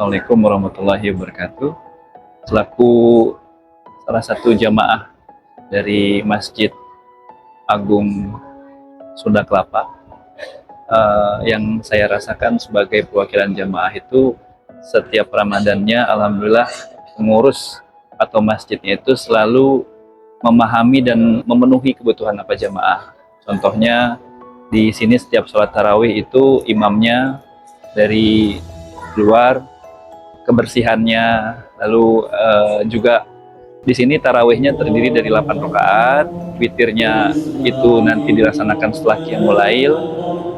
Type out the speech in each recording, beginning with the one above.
Assalamualaikum warahmatullahi wabarakatuh. Selaku salah satu jamaah dari Masjid Agung Sunda Kelapa, yang saya rasakan sebagai perwakilan jamaah itu setiap Ramadannya, alhamdulillah pengurus atau masjidnya itu selalu memahami dan memenuhi kebutuhan apa jamaah. Contohnya di sini setiap sholat tarawih itu imamnya dari luar, kebersihannya, lalu juga di sini tarawihnya terdiri dari 8 rakaat, witirnya itu nanti dilaksanakan setelah qiyamul lail,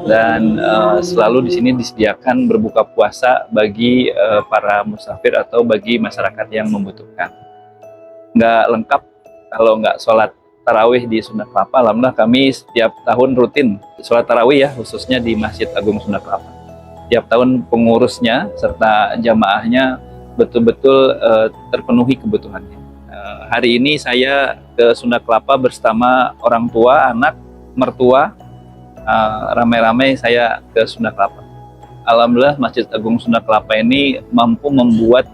dan selalu di sini disediakan berbuka puasa bagi para musafir atau bagi masyarakat yang membutuhkan. Nggak lengkap kalau nggak sholat tarawih di Sunda Kelapa. Alhamdulillah kami setiap tahun rutin sholat tarawih ya, khususnya di Masjid Agung Sunda Kelapa. Tiap tahun pengurusnya serta jamaahnya betul-betul terpenuhi kebutuhannya. Hari ini saya ke Sunda Kelapa bersama orang tua, anak, mertua, ramai-ramai saya ke Sunda Kelapa. Alhamdulillah Masjid Agung Sunda Kelapa ini mampu membuat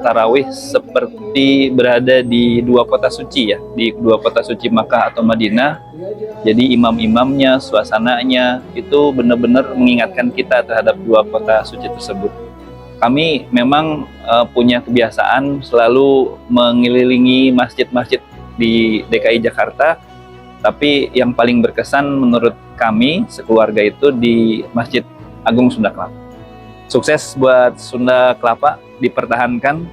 tarawih seperti berada di dua kota suci ya, di dua kota suci Makkah atau Madinah. Jadi imam-imamnya, suasananya itu benar-benar mengingatkan kita terhadap dua kota suci tersebut. Kami memang punya kebiasaan selalu mengelilingi masjid-masjid di DKI Jakarta, tapi yang paling berkesan menurut kami sekeluarga itu di Masjid Agung Sunda Kelapa. Sukses buat Sunda Kelapa, dipertahankan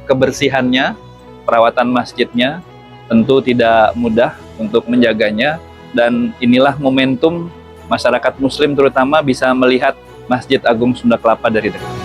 kebersihannya, perawatan masjidnya tentu tidak mudah untuk menjaganya, dan inilah momentum masyarakat muslim terutama bisa melihat Masjid Agung Sunda Kelapa dari dekat.